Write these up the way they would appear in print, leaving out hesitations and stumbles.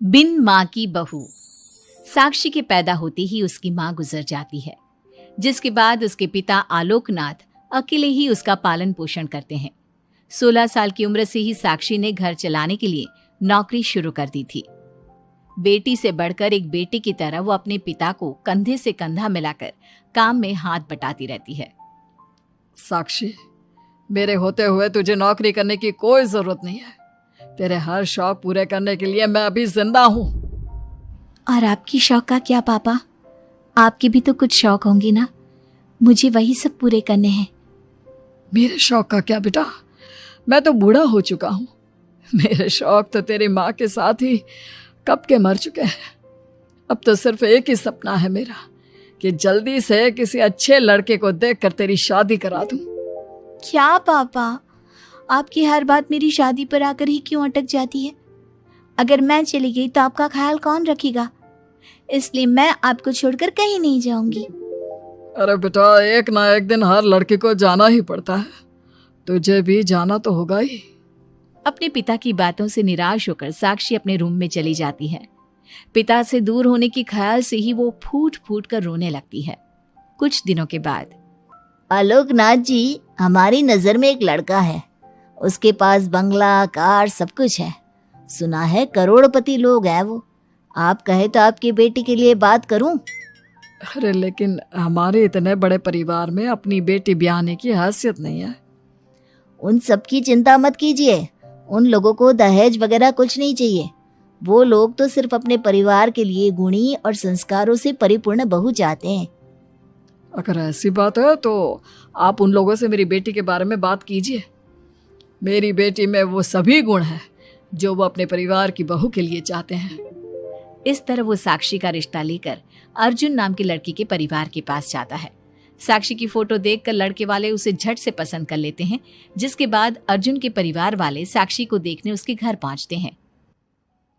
बिन माँ की बहू। साक्षी के पैदा होते ही उसकी माँ गुजर जाती है, जिसके बाद उसके पिता आलोकनाथ अकेले ही उसका पालन पोषण करते हैं। 16 साल की उम्र से ही साक्षी ने घर चलाने के लिए नौकरी शुरू कर दी थी। बेटी से बढ़कर एक बेटी की तरह वो अपने पिता को कंधे से कंधा मिलाकर काम में हाथ बटाती रहती है। साक्षी, मेरे होते हुए तुझे नौकरी करने की कोई जरूरत नहीं है। तेरे हर शौक पूरे करने के लिए मैं अभी जिंदा हूँ। और आपकी शौक का क्या पापा? आपके भी तो कुछ शौक होंगे ना, मुझे वही सब पूरे करने हैं। मेरे शौक का क्या बेटा, मैं तो बूढ़ा हो चुका हूँ। मेरे शौक तो तेरी माँ के साथ ही कब के मर चुके हैं। अब तो सिर्फ एक ही सपना है मेरा कि जल्दी से किसी अच्छे लड़के को देखकर तेरी शादी करा दूं। क्या पापा, आपकी हर बात मेरी शादी पर आकर ही क्यों अटक जाती है? अगर मैं चली गई तो आपका ख्याल कौन रखेगा? इसलिए मैं आपको छोड़कर कहीं नहीं जाऊंगी। अरे बेटा, एक ना एक दिन हर लड़के को जाना ही पड़ता है, तुझे भी जाना तो होगा ही। अपने पिता की बातों से निराश होकर साक्षी अपने रूम में चली जाती है। पिता से दूर होने के ख्याल से ही वो फूट फूट कर रोने लगती है। कुछ दिनों के बाद, आलोकनाथ जी, हमारी नजर में एक लड़का है। उसके पास बंगला, कार, सब कुछ है। सुना है करोड़पति लोग हैं वो। आप कहे तो आपकी बेटी के लिए बात करूं? अरे लेकिन हमारे इतने बड़े परिवार में अपनी बेटी ब्याहने की हैसियत नहीं है। उन सब की चिंता मत कीजिए। उन लोगों को दहेज वगैरह कुछ नहीं चाहिए। वो लोग तो सिर्फ अपने परिवार के लिए गुणी और संस्कारों से परिपूर्ण बहू चाहते हैं। अगर ऐसी बात है तो आप उन लोगों से मेरी बेटी के बारे में बात कीजिए। मेरी बेटी में वो सभी गुण हैं जो वो अपने परिवार की बहू के लिए चाहते हैं। इस तरह वो साक्षी का रिश्ता लेकर अर्जुन नाम के लड़की के परिवार के पास जाता है। साक्षी की फोटो देखकर लड़के वाले उसे झट से पसंद कर लेते हैं, जिसके बाद अर्जुन के परिवार वाले साक्षी को देखने उसके घर पहुंचते हैं।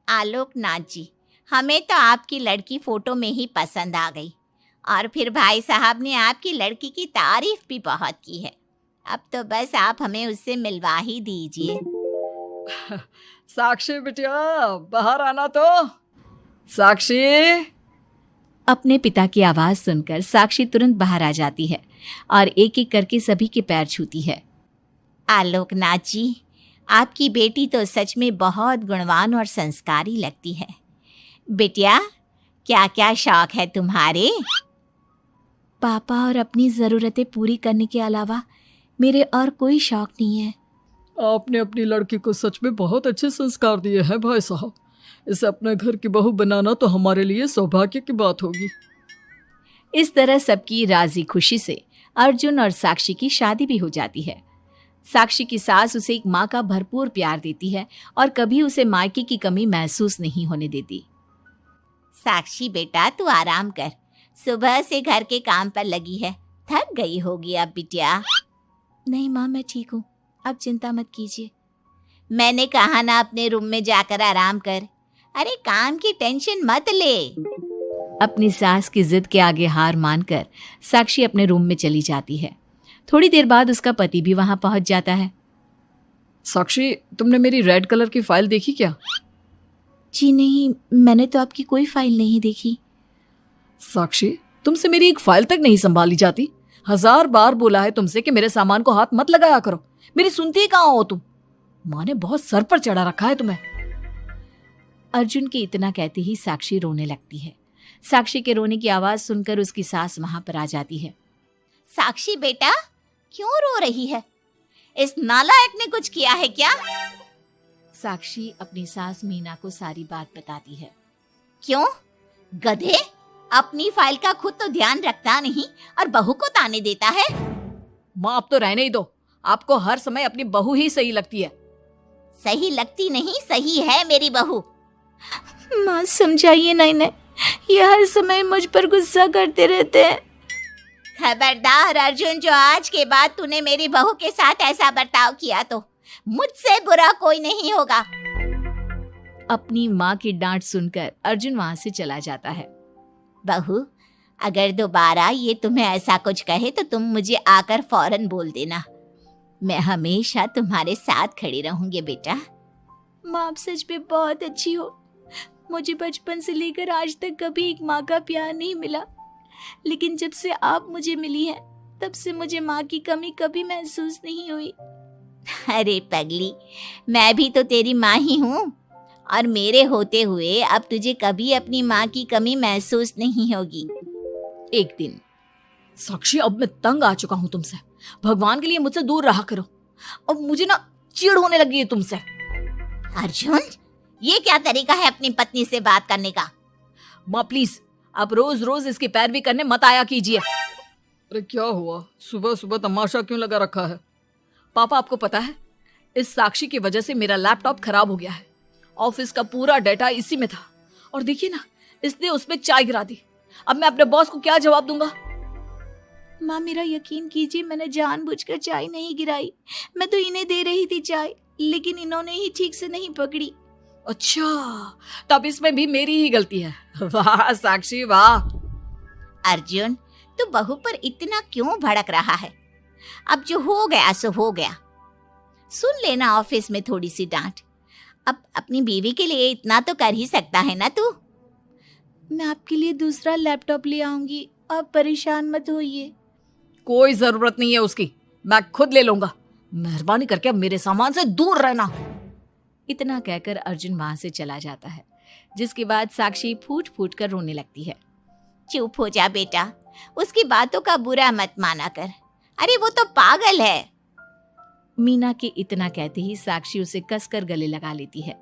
आलोकनाथ जी, हमें तो आपकी लड़की फोटो में ही पसंद आ गई, और फिर भाई साहब ने आपकी लड़की की तारीफ भी बहुत की है। अब तो बस आप हमें उससे मिलवा ही दीजिए। साक्षी बिटिया, बाहर आना तो। साक्षी। अपने पिता की आवाज सुनकर साक्षी तुरंत बाहर आ जाती है और एक एक करके सभी के पैर छूती है। आलोकनाथ जी, आपकी बेटी तो सच में बहुत गुणवान और संस्कारी लगती है। बिटिया, क्या क्या शौक है तुम्हारे? पापा, और अपनी ज़रूरतें पूरी करने के अलावा मेरे और कोई शौक नहीं है। आपने अपनी लड़की को सच में बहुत अच्छे संस्कार दिए हैं भाई साहब। इसे अपने घर की बहू बनाना तो हमारे लिए सौभाग्य की बात होगी। इस तरह सबकी राजी खुशी से अर्जुन और साक्षी की शादी भी हो जाती है। साक्षी की सास उसे एक माँ का भरपूर प्यार देती है और कभी उसे मायके की कमी महसूस नहीं होने देती। साक्षी बेटा, तू आराम कर। सुबह से घर के काम पर लगी है, थक गई होगी अब बिटिया। नहीं माँ, मैं ठीक हूँ, आप चिंता मत कीजिए। मैंने कहा ना, अपने रूम में जाकर आराम कर। अरे काम की टेंशन मत ले। अपनी सास की जिद के आगे हार मानकर साक्षी अपने रूम में चली जाती है। थोड़ी देर बाद उसका पति भी वहां पहुंच जाता है। साक्षी, तुमने मेरी रेड कलर की फाइल देखी क्या? जी नहीं, मैंने तो आपकी कोई फाइल नहीं देखी। साक्षी, तुमसे मेरी एक फाइल तक नहीं संभाली जाती। 1000 बार बोला है तुमसे कि मेरे सामान को हाथ मत लगाया करो। मेरी सुनती ही कहाँ हो तुम? माँ ने बहुत सर पर चढ़ा रखा है तुम्हें। अर्जुन के इतना कहते ही साक्षी रोने लगती है। साक्षी के रोने की आवाज सुनकर उसकी सास वहां पर आ जाती है। साक्षी बेटा, क्यों रो रही है? इस नालायक ने कुछ किया है क्या? साक्षी अपनी सास मीना को सारी बात बताती है। क्यों? गधे, अपनी फाइल का खुद तो ध्यान रखता नहीं और बहू को ताने देता है। माँ, अब तो रहने ही दो। आपको हर समय अपनी बहू ही सही लगती है। सही लगती नहीं, सही है मेरी बहू। माँ समझाइए ना इन्हें, ये हर समय मुझ पर गुस्सा करते रहते हैं। खबरदार अर्जुन, जो आज के बाद तूने मेरी बहू के साथ ऐसा बर्ताव किया तो मुझसे बुरा कोई नहीं होगा। अपनी माँ की डांट सुनकर अर्जुन वहां से चला जाता है। बहू, अगर दोबारा ये तुम्हें ऐसा कुछ कहे तो तुम मुझे आकर फौरन बोल देना। मैं हमेशा तुम्हारे साथ खड़ी रहूंगी बेटा। माँ, आप सच में बहुत अच्छी हो। मुझे बचपन से लेकर आज तक कभी एक माँ का प्यार नहीं मिला, लेकिन जब से आप मुझे मिली हैं तब से मुझे माँ की कमी कभी महसूस नहीं हुई। अरे पगली, मैं भी तो तेरी माँ ही हूँ, और मेरे होते हुए अब तुझे कभी अपनी माँ की कमी महसूस नहीं होगी। एक दिन, साक्षी, अब मैं तंग आ चुका हूँ तुमसे। भगवान के लिए मुझसे दूर रहा करो। अब मुझे ना चिढ़ होने लगी है तुमसे। अर्जुन, ये क्या तरीका है अपनी पत्नी से बात करने का? माँ प्लीज, आप रोज रोज इसकी पैरवी करने मत आया कीजिए। अरे क्या हुआ? सुबह सुबह तमाशा क्यों लगा रखा है? पापा, आपको पता है, इस साक्षी की वजह से मेरा लैपटॉप खराब हो गया है। ऑफिस का पूरा डाटा इसी में था, और देखिए ना, इसने उसमें चाय गिरा दी। अब मैं अपने बॉस को क्या जवाब दूंगा? माँ, मेरा यकीन कीजिए, मैंने जानबूझकर चाय नहीं गिराई। मैं तो इन्हें दे रही थी चाय, लेकिन इन्होंने ही ठीक से नहीं पकड़ी। अच्छा, तब इसमें भी मेरी ही गलती है। वाह साक्षी, वाह। अर्जुन, तू बहू पर इतना क्यों भड़क रहा है? अब जो हो गया सो हो गया। सुन लेना ऑफिस में थोड़ी सी डांट। अब अपनी बीवी के लिए इतना तो कर ही सकता है ना तू। मैं आपके लिए दूसरा लैपटॉप ले आऊंगी, आप परेशान मत होइए। कोई जरूरत नहीं है उसकी, मैं खुद ले लूंगा। मेहरबानी करके अब मेरे सामान से दूर रहना। इतना कहकर अर्जुन वहां से चला जाता है, जिसके बाद साक्षी फूट फूट कर रोने लगती है। चुप हो जा बेटा, उसकी बातों का बुरा मत माना कर। अरे वो तो पागल है। मीना के इतना कहते ही साक्षी उसे कसकर गले लगा लेती है।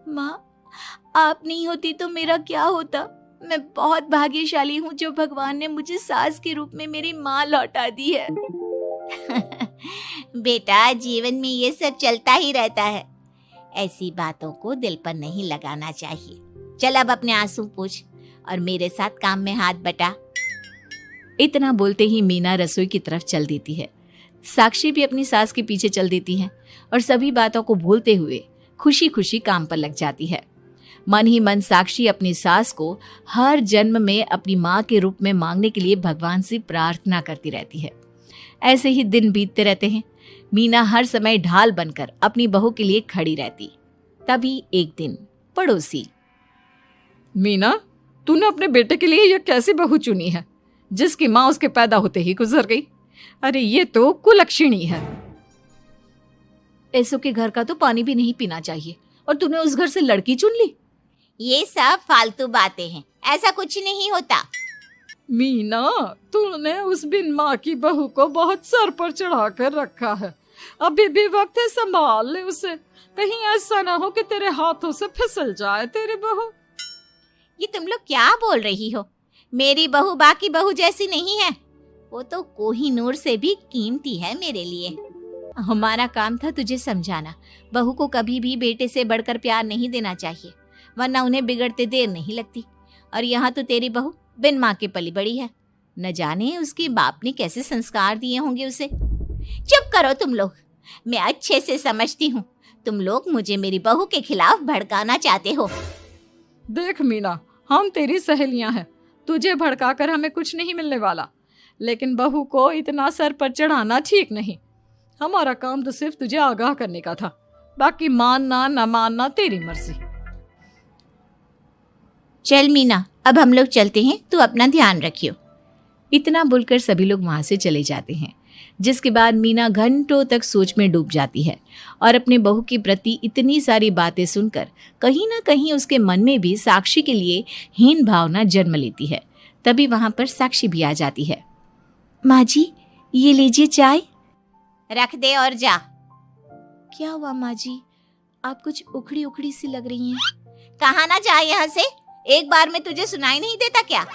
माँ, आप नहीं होती तो मेरा क्या होता? मैं बहुत भाग्यशाली हूँ जो भगवान ने मुझे सास के रूप में मेरी माँ लौटा दी है। बेटा, जीवन में ये सब चलता ही रहता है, ऐसी बातों को दिल पर नहीं लगाना चाहिए। चल अब अपने आंसू पोंछ और मेरे साथ काम में हाथ बटा। इतना बोलते ही मीना रसोई की तरफ चल देती है। साक्षी भी अपनी सास के पीछे चल देती है और सभी बातों को भूलते हुए खुशी खुशी काम पर लग जाती है। मन ही मन साक्षी अपनी सास को हर जन्म में अपनी माँ के रूप में मांगने के लिए भगवान से प्रार्थना करती रहती है। ऐसे ही दिन बीतते रहते हैं। मीना हर समय ढाल बनकर अपनी बहू के लिए खड़ी रहती। तभी एक दिन पड़ोसी, मीना, तूने अपने बेटे के लिए यह कैसी बहू चुनी है जिसकी माँ उसके पैदा होते ही गुजर गई? अरे ये तो कुलक्षणी है। ऐसों के घर का तो पानी भी नहीं पीना चाहिए, और तूने उस घर से लड़की चुन ली। ये सब फालतू बातें हैं, ऐसा कुछ नहीं होता। मीना, तूने उस बिन माँ की बहू को बहुत सर पर चढ़ा कर रखा है। अभी भी वक्त है, संभाल ले उसे। कहीं ऐसा ना हो कि तेरे हाथों से फिसल जाए तेरी बहू। ये तुम लोग क्या बोल रही हो? मेरी बहू बाकी बहू जैसी नहीं है, वो तो कोहिनूर से भी कीमती है मेरे लिए। हमारा काम था तुझे समझाना। बहू को कभी भी बेटे से बढ़कर प्यार नहीं देना चाहिए, वरना उन्हें बिगड़ते देर नहीं लगती। और यहाँ तो तेरी बहू बिन माँ के पली बड़ी है। न जाने उसके बाप ने कैसे संस्कार दिए होंगे उसे। चुप करो तुम लोग, मैं अच्छे से समझती हूँ तुम लोग मुझे मेरी बहू के खिलाफ भड़काना चाहते हो। देख मीना, हम तेरी सहेलियां हैं, तुझे भड़काकर हमें कुछ नहीं मिलने वाला, लेकिन बहू को इतना सर पर चढ़ाना ठीक नहीं। हमारा काम तो सिर्फ तुझे आगाह करने का था, बाकी मानना न मानना तेरी मर्जी। चल मीना, अब हम लोग चलते हैं, तू अपना ध्यान रखियो। इतना बोलकर सभी लोग वहां से चले जाते हैं, जिसके बाद मीना घंटों तक सोच में डूब जाती है और अपने बहू के प्रति इतनी सारी बातें सुनकर कहीं ना कहीं उसके मन में भी साक्षी के लिए हीन भावना जन्म लेती है। तभी वहां पर साक्षी भी आ जाती है। माँ जी, ये लीजिए चाय। रख दे और जा। क्या हुआ माँ जी, आप कुछ उखड़ी उखड़ी सी लग रही हैं। कहाँ ना जाए यहाँ से, एक बार में तुझे सुनाई नहीं देता क्या?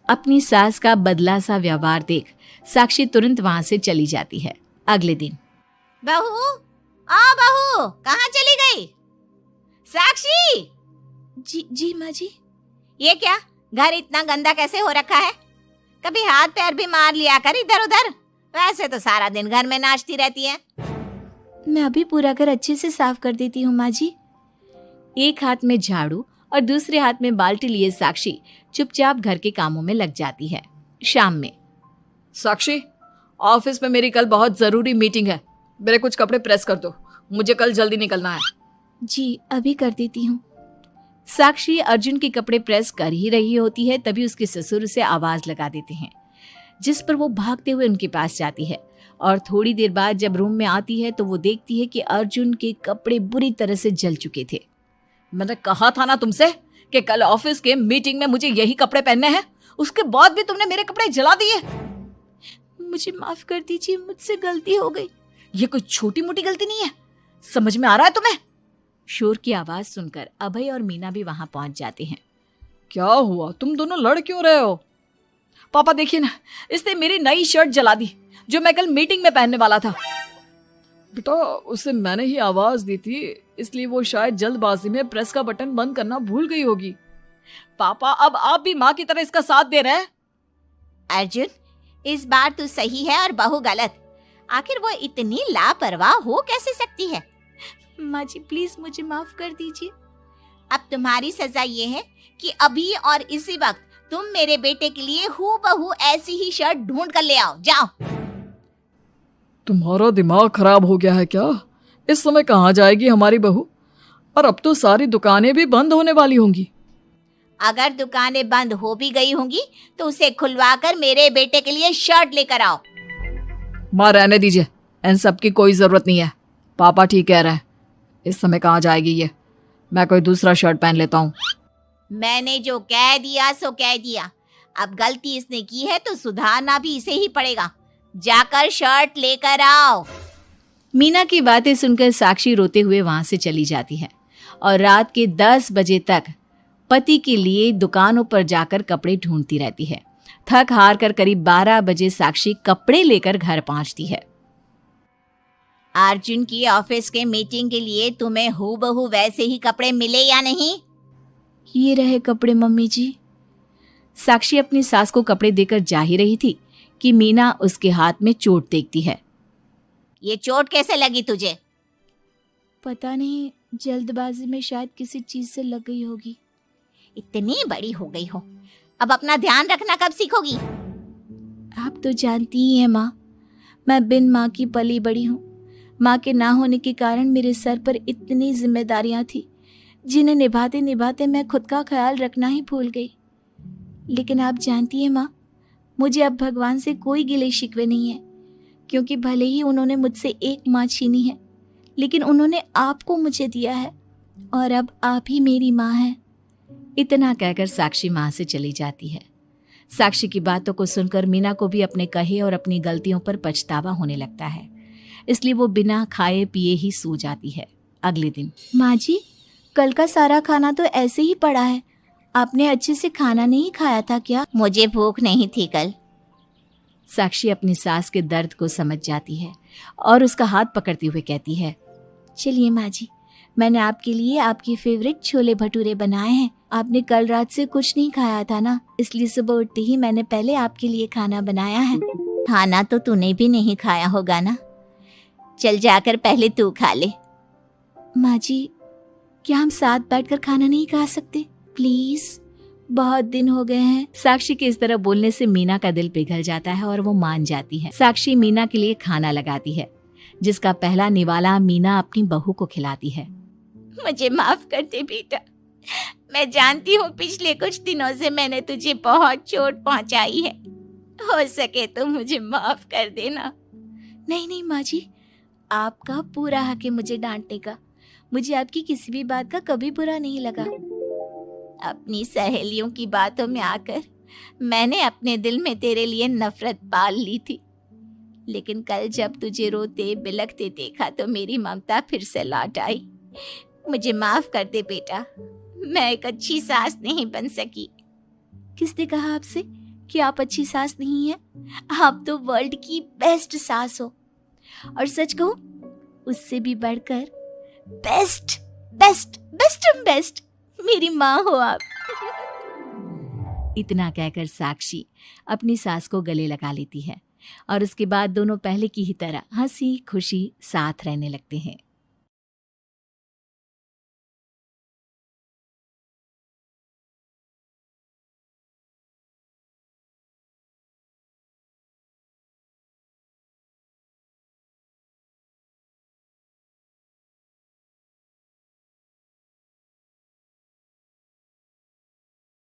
अपनी सास का बदला सा व्यवहार देख साक्षी तुरंत वहां से चली जाती है। अगले दिन, बहू, बहू, कहाँ चली गई? साक्षी! जी माँ जी। ये क्या, घर इतना गंदा कैसे हो रखा है? कभी हाथ पैर भी मार लिया कर इधर उधर, वैसे तो सारा दिन घर में नाचती रहती है। मैं अभी पूरा घर अच्छे से साफ कर देती हूँ माँ जी। एक हाथ में झाड़ू और दूसरे हाथ में बाल्टी लिए साक्षी चुपचाप घर के कामों में लग जाती है। शाम में, साक्षी, ऑफिस में मेरी कल बहुत जरूरी मीटिंग है, मेरे कुछ कपड़े प्रेस कर दो, मुझे कल जल्दी निकलना है। जी अभी कर देती हूँ। साक्षी अर्जुन के कपड़े प्रेस कर ही रही होती है, तभी उसके ससुर उसे आवाज लगा देते हैं, जिस पर वो भागते हुए उनके पास जाती है। और थोड़ी देर बाद जब रूम में आती है तो वो देखती है कि अर्जुन के कपड़े बुरी तरह से जल चुके थे। मैंने कहा था ना तुमसे कि कल ऑफिस के मीटिंग में मुझे यही कपड़े पहनने हैं, उसके बाद भी तुमने मेरे कपड़े जला दिए। मुझे माफ कर दीजिए, मुझसे गलती हो गई। ये कोई छोटी मोटी गलती नहीं है, समझ में आ रहा है तुम्हें? शोर की आवाज सुनकर अभय और मीना भी वहां पहुंच जाते हैं। क्या हुआ, तुम दोनों लड़ क्यों रहे हो? पापा देखिए ना, इसने मेरी नई शर्ट जला दी जो मैं कल मीटिंग में पहनने वाला था। बेटा उसे मैंने ही आवाज दी थी, इसलिए वो शायद जल्दबाजी में प्रेस का बटन बंद करना भूल गई होगी। पापा अब आप भी माँ की तरह इसका साथ दे रहे हैं। अर्जुन, इस बार तू सही है और बहू गलत। आखिर वो इतनी लापरवाह हो कैसे सकती है? माँ जी प्लीज मुझे माफ कर दीजिए। अब तुम्हारी सजा ये है कि अभी और इसी वक्त तुम मेरे बेटे के लिए हूबहू ऐसी ही शर्ट ढूंढ कर ले आओ। जाओ। तुम्हारा दिमाग खराब हो गया है क्या? इस समय कहाँ जाएगी हमारी बहू? और अब तो सारी दुकानें भी बंद होने वाली होंगी। अगर दुकानें बंद हो भी गई होंगी तो उसे खुलवाकर मेरे बेटे के लिए शर्ट लेकर आओ। माँ रहने दीजिए, इन सब की कोई जरूरत नहीं है। पापा ठीक कह रहे हैं, इस समय कहाँ जाएगी ये? मैं कोई दूसरा शर्ट पहन लेता हूँ। मैंने जो कह दिया सो कह दिया। अब गलती इसने की है तो सुधारना भी इसे ही पड़ेगा। जाकर शर्ट लेकर आओ। मीना की बातें सुनकर साक्षी रोते हुए वहां से चली जाती है और रात के 10 बजे तक पति के लिए दुकानों पर जाकर कपड़े ढूंढती रहती है। थक हार कर करीब 12 बजे साक्षी कपड़े लेकर घर पहुंचती है। अर्जुन की ऑफिस के मीटिंग के लिए तुम्हें हूबहू वैसे ही कपड़े मिले या नहीं? ये रहे कपड़े मम्मी जी। साक्षी अपनी सास को कपड़े देकर जा ही रही थी कि मीना उसके हाथ में चोट देखती है। ये चोट कैसे लगी तुझे? पता नहीं, जल्दबाजी में शायद किसी चीज से लग गई होगी। इतनी बड़ी हो गई हो, अब अपना ध्यान रखना कब सीखोगी? आप तो जानती ही हैं माँ, मैं बिन माँ की पली बड़ी हूँ। माँ के ना होने के कारण मेरे सर पर इतनी जिम्मेदारियां थी जिन्हें निभाते निभाते मैं खुद का ख्याल रखना ही भूल गई। लेकिन आप जानती हैं माँ, मुझे अब भगवान से कोई गिले शिकवे नहीं है, क्योंकि भले ही उन्होंने मुझसे एक माँ छीनी है, लेकिन उन्होंने आपको मुझे दिया है और अब आप ही मेरी माँ हैं। इतना कहकर साक्षी माँ से चली जाती है। साक्षी की बातों को सुनकर मीना को भी अपने कहे और अपनी गलतियों पर पछतावा होने लगता है, इसलिए वो बिना खाए पिए ही सो जाती है। अगले दिन, माँ जी कल का सारा खाना तो ऐसे ही पड़ा है, आपने अच्छे से खाना नहीं खाया था क्या? मुझे भूख नहीं थी कल। साक्षी अपनी सास के दर्द को समझ जाती है और उसका हाथ पकड़ते हुए कहती है, चलिए माँ जी, मैंने आपके लिए आपकी फेवरेट छोले भटूरे बनाए हैं। आपने कल रात से कुछ नहीं खाया था ना, इसलिए सुबह उठते ही मैंने पहले आपके लिए खाना बनाया है। खाना तो तूने भी नहीं खाया होगा ना, चल जाकर पहले तू खा ले। माँ जी क्या हम साथ बैठकर खाना नहीं खा सकते प्लीज? बहुत दिन हो गए हैं। साक्षी के इस तरह बोलने से मीना का दिल पिघल जाता है और वो मान जाती है। साक्षी मीना के लिए खाना लगाती है, जिसका पहला निवाला मीना अपनी बहू को खिलाती है। मुझे माफ कर दे बेटा, मैं जानती हूँ पिछले कुछ दिनों से मैंने तुझे बहुत चोट पहुँचाई है, हो सके तो मुझे माफ कर देना। नहीं नहीं माँ जी, आपका पूरा हक है मुझे डांटने का। मुझे आपकी किसी भी बात का कभी बुरा नहीं लगा। अपनी सहेलियों की बातों में आकर मैंने अपने दिल में तेरे लिए नफरत पाल ली थी, लेकिन कल जब तुझे रोते बिलखते देखा तो मेरी ममता फिर से लौट आई। मुझे माफ कर दे बेटा, मैं एक अच्छी सास नहीं बन सकी। किसने कहा आपसे कि आप अच्छी सास नहीं हैं? आप तो वर्ल्ड की बेस्ट सास हो, और सच कहूं उससे भी बढ़कर बेस्ट बेस्ट बेस्ट बेस्ट मेरी माँ हो आप। इतना कहकर साक्षी अपनी सास को गले लगा लेती है और उसके बाद दोनों पहले की ही तरह हंसी खुशी साथ रहने लगते हैं।